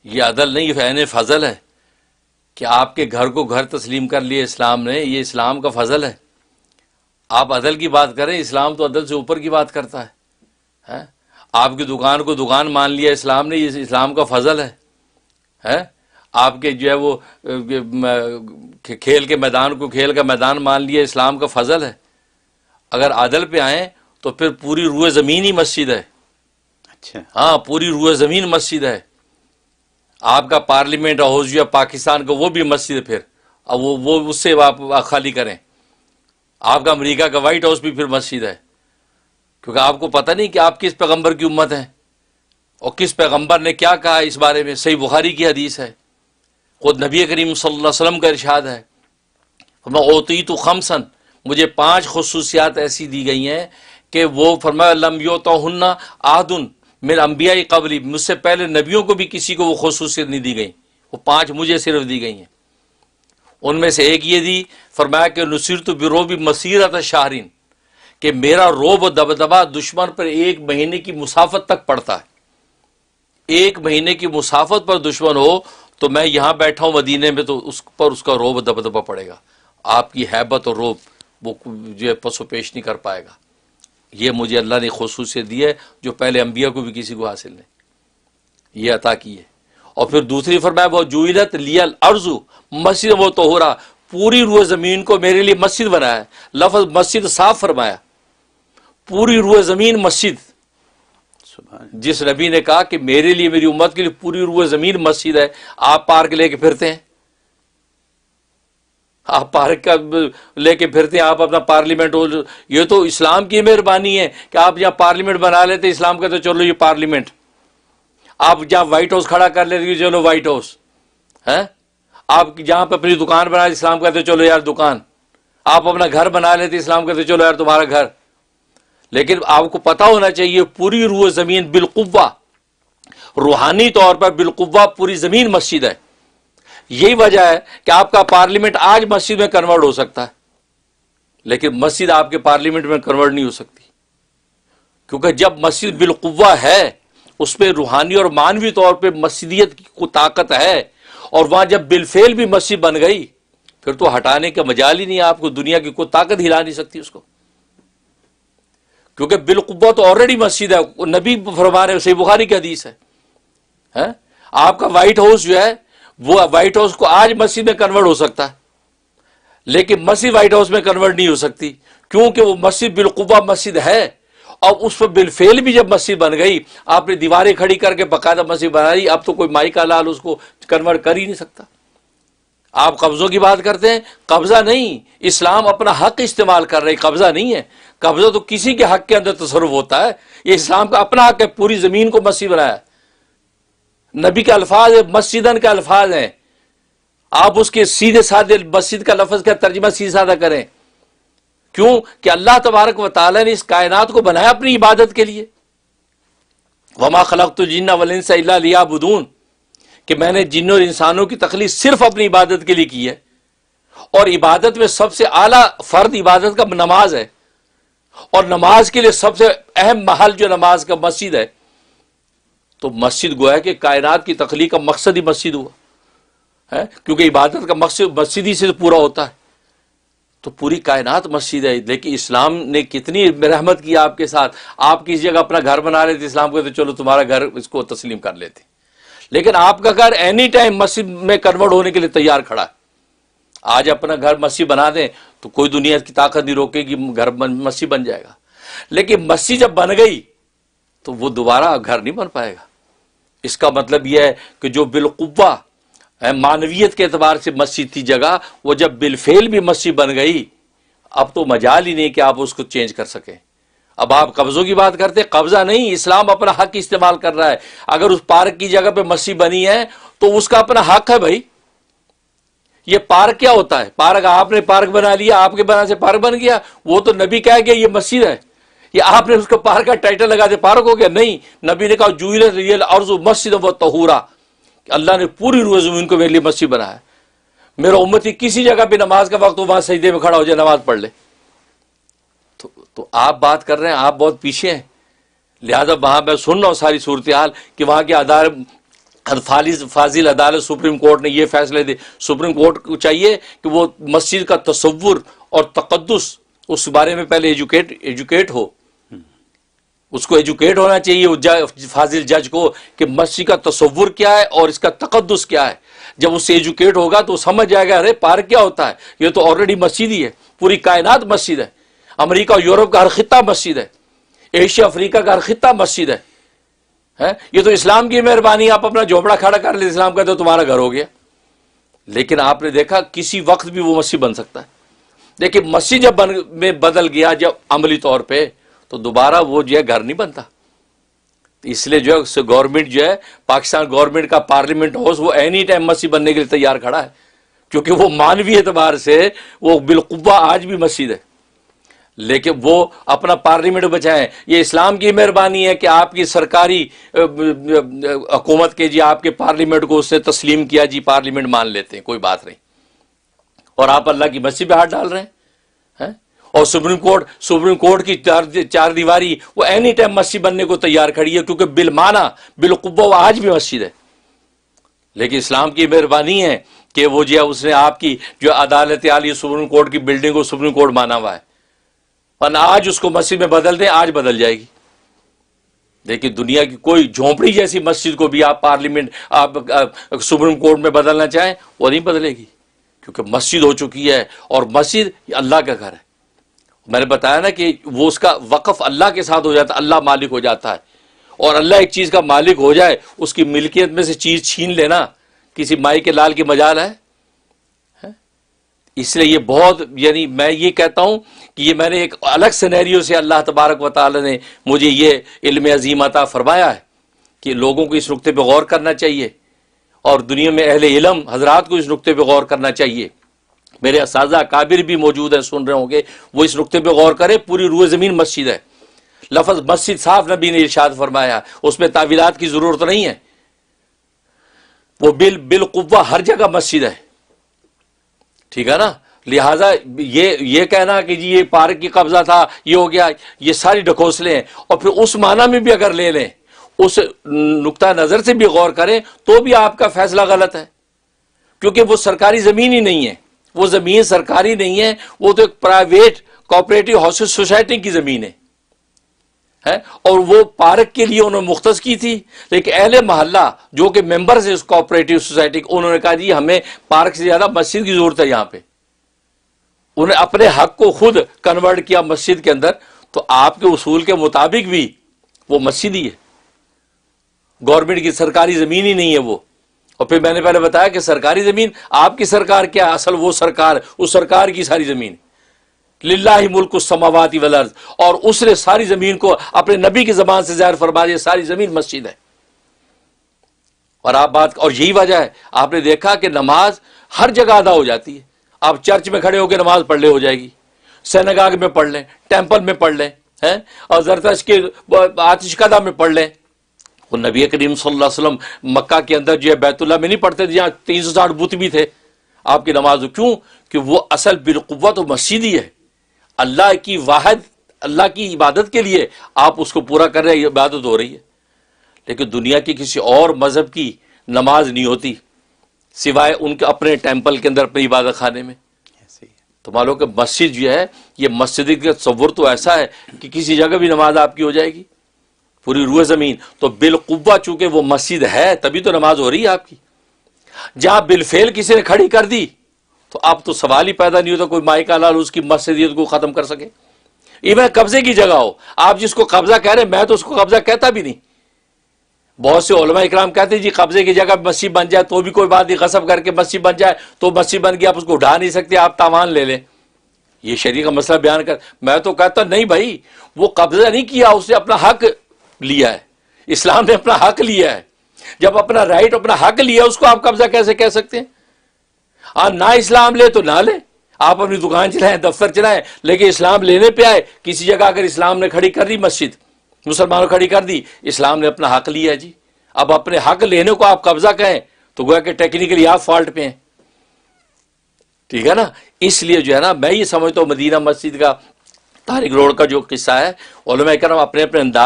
یہ عدل نہیں، یہ عین فضل ہے کہ آپ کے گھر کو گھر تسلیم کر لیا اسلام نے، یہ اسلام کا فضل ہے۔ آپ عدل کی بات کریں، اسلام تو عدل سے اوپر کی بات کرتا ہے۔ آپ کی دکان کو دکان مان لیا اسلام نے، یہ اسلام کا فضل ہے۔ آپ کے جو ہے وہ کھیل کے میدان کو کھیل کا میدان مان لیا، اسلام کا فضل ہے۔ اگر عدل پہ آئیں تو پھر پوری روئے زمین ہی مسجد ہے۔ اچھا، ہاں، پوری روئے زمین مسجد ہے۔ آپ کا پارلیمنٹ ہاؤس جو ہے پاکستان کا، وہ بھی مسجد ہے۔ پھر اب وہ اس سے آپ خالی کریں۔ آپ کا امریکہ کا وائٹ ہاؤس بھی پھر مسجد ہے، کیونکہ آپ کو پتہ نہیں کہ آپ کس پیغمبر کی امت ہیں اور کس پیغمبر نے کیا کہا اس بارے میں۔ صحیح بخاری کی حدیث ہے، خود نبی کریم صلی اللہ علیہ وسلم کا ارشاد ہے، فرمایا اوتیت خمسا، مجھے 5 خصوصیات ایسی دی گئی ہیں کہ وہ فرمایا لم یؤتہن احد من انبیاء قبلی، مجھ سے پہلے نبیوں کو بھی کسی کو وہ خصوصیت نہیں دی گئی، وہ 5 مجھے صرف دی گئی ہیں۔ ان میں سے ایک یہ دی، فرمایا کہ نصرت برعب مسیرۃ شہرین، کہ میرا رعب و دبدبہ دشمن پر 1 مہینے کی مسافت تک پڑتا ہے۔ 1 مہینے کی مسافت پر دشمن ہو تو میں یہاں بیٹھا ہوں مدینے میں، تو اس پر اس کا رعب و دبدبہ پڑے گا، آپ کی ہیبت اور رعب وہ جو ہے پس و پیش نہیں کر پائے گا۔ یہ مجھے اللہ نے خصوصیت دی ہے جو پہلے انبیاء کو بھی کسی کو حاصل نہیں، یہ عطا کی ہے۔ اور پھر دوسری فرمایا وہ جوئلت لی الارض مسجد و طہورا، پوری روئے زمین کو میرے لیے مسجد بنایا ہے۔ لفظ مسجد صاف فرمایا، پوری روئے زمین مسجد۔ سبحان، جس نبی نے کہا کہ میرے لیے، میری امت کے لیے پوری روئے زمین مسجد ہے، آپ پارک لے کے پھرتے ہیں، آپ پارک کا لے کے پھرتے ہیں، آپ اپنا پارلیمنٹ ہو، یہ تو اسلام کی مہربانی ہے کہ آپ جہاں پارلیمنٹ بنا لیتے اسلام کا، تو چلو یہ پارلیمنٹ، آپ جہاں وائٹ ہاؤس کھڑا کر لیتے چلو وائٹ ہاؤس ہے، آپ جہاں پہ اپنی دکان بنا اسلام کا، تو چلو یار دکان، آپ اپنا گھر بنا لیتے اسلام کا، تو چلو یار تمہارا گھر۔ لیکن آپ کو پتا ہونا چاہیے پوری روح زمین بالقوہ، روحانی طور پر بالقوہ پوری زمین مسجد ہے۔ یہی وجہ ہے کہ آپ کا پارلیمنٹ آج مسجد میں کنورٹ ہو سکتا ہے، لیکن مسجد آپ کے پارلیمنٹ میں کنورٹ نہیں ہو سکتی، کیونکہ جب مسجد بالقوہ ہے، اس پہ روحانی اور معنوی طور پہ مسجدیت کی کوئی طاقت ہے، اور وہاں جب بالفعل بھی مسجد بن گئی، پھر تو ہٹانے کا مجال ہی نہیں ہے، آپ کو دنیا کی کوئی طاقت ہلا نہیں سکتی اس کو، کیونکہ بالقوہ تو آلریڈی مسجد ہے۔ نبی فرما رہے ہیں، صحیح بخاری کی حدیث ہے، آپ کا وائٹ ہاؤس جو ہے، وہ وائٹ ہاؤس کو آج مسجد میں کنورٹ ہو سکتا ہے، لیکن مسجد وائٹ ہاؤس میں کنورٹ نہیں ہو سکتی، کیونکہ وہ مسجد بالقوہ مسجد ہے، اور اس پر بالفعل بھی جب مسجد بن گئی، آپ نے دیواریں کھڑی کر کے باقاعدہ مسجد بنائی، اب تو کوئی مائی کا لال اس کو کنورٹ کر ہی نہیں سکتا۔ آپ قبضوں کی بات کرتے ہیں، قبضہ نہیں، اسلام اپنا حق استعمال کر رہے، قبضہ نہیں ہے۔ قبضہ تو کسی کے حق کے اندر تصرف ہوتا ہے، یہ اسلام کا اپنا حق ہے، پوری زمین کو مسجد بنایا۔ نبی کے الفاظ مسجدن کے الفاظ ہیں، آپ اس کے سیدھے سادھے مسجد کا لفظ کا ترجمہ سیدھا سادہ کریں، کیوں کہ اللہ تبارک و تعالیٰ نے اس کائنات کو بنایا اپنی عبادت کے لیے۔ وما خلقت الجن والانس الا لیعبدون، کہ میں نے جنوں اور انسانوں کی تخلیق صرف اپنی عبادت کے لیے کی ہے، اور عبادت میں سب سے اعلیٰ فرد عبادت کا نماز ہے، اور نماز کے لیے سب سے اہم محل جو نماز کا مسجد ہے، تو مسجد گویا کہ کائنات کی تخلیق کا مقصد ہی مسجد ہوا ہے، کیونکہ عبادت کا مقصد مسجد ہی سے پورا ہوتا ہے، تو پوری کائنات مسجد ہے۔ لیکن اسلام نے کتنی رحمت کی آپ کے ساتھ، آپ کسی جگہ اپنا گھر بنا رہے تھے اسلام کو، تو چلو تمہارا گھر اس کو تسلیم کر لیتے، لیکن آپ کا گھر اینی ٹائم مسجد میں کنورٹ ہونے کے لیے تیار کھڑا ہے۔ آج اپنا گھر مسجد بنا دیں تو کوئی دنیا کی طاقت نہیں روکے گی، گھر مسجد بن جائے گا، لیکن مسجد جب بن گئی تو وہ دوبارہ گھر نہیں بن پائے گا۔ اس کا مطلب یہ ہے کہ جو بالقوہ معنویت کے اعتبار سے مسجد تھی جگہ، وہ جب بالفعل بھی مسجد بن گئی، اب تو مجال ہی نہیں کہ آپ اس کو چینج کر سکیں۔ اب آپ قبضوں کی بات کرتے، قبضہ نہیں، اسلام اپنا حق استعمال کر رہا ہے۔ اگر اس پارک کی جگہ پہ مسجد بنی ہے تو اس کا اپنا حق ہے بھائی۔ یہ پارک کیا ہوتا ہے؟ پارک آپ نے پارک بنا لیا، آپ کے بنا سے پارک بن گیا، وہ تو نبی کہہ گیا یہ مسجد ہے، یہ آپ نے اس کو پارک کا ٹائٹل لگا دے پارک ہو گیا؟ نہیں، نبی نے کہا جوئلت لی الارض مسجدا وطہورا، اللہ نے پوری روئے زمین کو میرے لیے مسجد بنایا۔ میرا امتی کسی جگہ پہ نماز کا وقت ہو، وہاں سجدے میں کھڑا ہو جائے، نماز پڑھ لے۔ تو آپ بات کر رہے ہیں، آپ بہت پیچھے ہیں، لہذا وہاں میں سن رہا ہوں ساری صورتحال کہ وہاں کے ادارے فاضل عدالت سپریم کورٹ نے یہ فیصلے دے. سپریم کورٹ کو چاہیے کہ وہ مسجد کا تصور اور تقدس اس بارے میں پہلے ایجوکیٹ ہو. اس کو ایجوکیٹ ہونا چاہیے فاضل جج کو کہ مسجد کا تصور کیا ہے اور اس کا تقدس کیا ہے. جب اس سے ایجوکیٹ ہوگا تو سمجھ جائے گا ارے پارک کیا ہوتا ہے, یہ تو آلریڈی مسجد ہی ہے. پوری کائنات مسجد ہے. امریکہ اور یورپ کا ہر خطہ مسجد ہے. ایشیا افریقہ کا ہر خطہ مسجد ہے. یہ تو اسلام کی مہربانی, آپ اپنا جھوپڑا کھڑا کر لیں, اسلام کا تو تمہارا گھر ہو گیا. لیکن آپ نے دیکھا کسی وقت بھی وہ مسجد بن سکتا ہے. لیکن مسجد جب میں بدل گیا جب عملی طور پہ, تو دوبارہ وہ جو ہے گھر نہیں بنتا. اس لیے جو ہے گورنمنٹ جو ہے پاکستان گورنمنٹ کا پارلیمنٹ ہاؤس وہ اینی ٹائم مسجد بننے کے لیے تیار کھڑا ہے, کیونکہ وہ مانوی اعتبار سے وہ بالقوہ آج بھی مسجد ہے. لیکن وہ اپنا پارلیمنٹ بچائیں. یہ اسلام کی مہربانی ہے کہ آپ کی سرکاری حکومت کے جی آپ کے پارلیمنٹ کو اس نے تسلیم کیا, جی پارلیمنٹ مان لیتے ہیں, کوئی بات نہیں. اور آپ اللہ کی مسجد پہ ہاتھ ڈال رہے ہیں. اور سپریم کورٹ کی چار دیواری وہ اینی ٹائم مسجد بننے کو تیار کھڑی ہے, کیونکہ بالمعنی بالقوہ وہ آج بھی مسجد ہے. لیکن اسلام کی مہربانی ہے کہ وہ جو ہے اس نے آپ کی جو عدالت عالیہ سپریم کورٹ کی بلڈنگ کو سپریم کورٹ مانا ہوا ہے, ورنہ آج اس کو مسجد میں بدل دیں, آج بدل جائے گی. لیکن دنیا کی کوئی جھونپڑی جیسی مسجد کو بھی آپ پارلیمنٹ آپ سپریم کورٹ میں بدلنا چاہیں وہ نہیں بدلے گی, کیونکہ مسجد ہو چکی ہے. اور مسجد اللہ کا گھر ہے. میں نے بتایا نا کہ وہ اس کا وقف اللہ کے ساتھ ہو جاتا ہے, اللہ مالک ہو جاتا ہے. اور اللہ ایک چیز کا مالک ہو جائے, اس کی ملکیت میں سے چیز چھین لینا کسی مائی کے لال کی مجال ہے. اس لیے یہ بہت, یعنی میں یہ کہتا ہوں کہ یہ میں نے ایک الگ سینیریو سے اللہ تبارک و تعالی نے مجھے یہ علم عظیم عطا فرمایا ہے کہ لوگوں کو اس نقطے پہ غور کرنا چاہیے, اور دنیا میں اہل علم حضرات کو اس نقطے پہ غور کرنا چاہیے. میرے اساتذہ اکابر بھی موجود ہیں, سن رہے ہوں گے, وہ اس نقطے پہ غور کریں. پوری روئے زمین مسجد ہے. لفظ مسجد صاف نبی نے ارشاد فرمایا, اس میں تعویلات کی ضرورت نہیں ہے. وہ بالقوہ ہر جگہ مسجد ہے. ٹھیک ہے نا. لہٰذا یہ کہنا کہ جی یہ پارک کی قبضہ تھا, یہ ہو گیا, یہ ساری ڈھکوسلے ہیں. اور پھر اس معنی میں بھی اگر لے لیں, اس نقطہ نظر سے بھی غور کریں, تو بھی آپ کا فیصلہ غلط ہے. کیونکہ وہ سرکاری زمین ہی نہیں ہے. وہ زمین سرکاری نہیں ہے, وہ تو ایک پرائیویٹ کوآپریٹو ہاؤسز سوسائٹی کی زمین ہے. اور وہ پارک کے لیے انہوں نے مختص کی تھی. لیکن اہل محلہ جو کہ ممبرز ہیں اس کوآپریٹو سوسائٹی کے, انہوں نے کہا جی ہمیں پارک سے زیادہ مسجد کی ضرورت ہے. یہاں پہ انہوں نے اپنے حق کو خود کنورٹ کیا مسجد کے اندر. تو آپ کے اصول کے مطابق بھی وہ مسجد ہی ہے, گورنمنٹ کی سرکاری زمین ہی نہیں ہے وہ. اور پھر میں نے پہلے بتایا کہ سرکاری زمین آپ کی سرکار کیا, اصل وہ سرکار, اس سرکار کی ساری زمین للہ ملک السماوات والارض, اور اس نے ساری زمین کو اپنے نبی کی زبان سے ظاہر فرما دیا, ساری زمین مسجد ہے. اور یہی وجہ ہے آپ نے دیکھا کہ نماز ہر جگہ ادا ہو جاتی ہے. آپ چرچ میں کھڑے ہو کے نماز پڑھ لے, ہو جائے گی. سینگاگ میں پڑھ لیں, ٹیمپل میں پڑھ لیں, اور زرتشت کے آتش کدہ میں پڑھ لیں. وہ نبی کریم صلی اللہ علیہ وسلم مکہ کے اندر جو ہے بیت اللہ میں نہیں پڑھتے تھے, جہاں 360 بت بھی تھے. آپ کی نماز کیوں؟ کہ وہ اصل بالقوہ تو مسجد ہی ہے. اللہ کی واحد, اللہ کی عبادت کے لیے آپ اس کو پورا کر رہے ہیں, عبادت ہو رہی ہے. لیکن دنیا کی کسی اور مذہب کی نماز نہیں ہوتی سوائے ان کے اپنے ٹیمپل کے اندر, اپنے عبادت خانے میں. تو معلوم کہ مسجد جو ہے, یہ مسجد کا تصور تو ایسا ہے کہ کسی جگہ بھی نماز آپ کی ہو جائے گی, پوری روئے زمین. تو بالقوہ چونکہ وہ مسجد ہے تبھی تو نماز ہو رہی ہے آپ کی. جہاں بالفعل کسی نے کھڑی کر دی تو اب تو سوال ہی پیدا نہیں ہوتا کوئی مائی کا لال اس کی مسجدیت کو ختم کر سکے. ایون قبضے کی جگہ ہو, آپ جس کو قبضہ کہہ رہے ہیں, میں تو اس کو قبضہ کہتا بھی نہیں. بہت سے علماء اکرام کہتے ہیں جی قبضے کی جگہ مسجد بن جائے تو بھی کوئی بات نہیں, غصب کر کے مسجد بن جائے تو مسجد بن گئی, آپ اس کو اٹھا نہیں سکتے, آپ تاوان لے لیں. یہ شریعت کا مسئلہ بیان کر, میں تو کہتا نہیں بھائی, وہ قبضہ نہیں کیا, اس نے اپنا حق لیا ہے. اسلام نے اپنا حق لیا ہے. جب اپنا رائٹ, اپنا حق لیا, اس کو آپ قبضہ کیسے کہہ سکتے ہیں؟ آپ نہ اسلام لے تو نہ لے, آپ اپنی دکان چلائیں, دفتر چلائیں, لیکن اسلام لینے پہ آئے. کسی جگہ اگر اسلام نے کھڑی کر دی مسجد, مسلمانوں کھڑی کر دی, اسلام نے اپنا حق لیا ہے جی. اب اپنے حق لینے کو آپ قبضہ کہیں تو گویا کہ ٹیکنیکلی آپ فالٹ پہ ہیں. ٹھیک ہے نا. اس لیے جو ہے نا, میں یہ سمجھتا ہوں مدینہ مسجد کا طارق روڈ کا جو قصہ ہے, علماء کرام اپنے اپنے انداز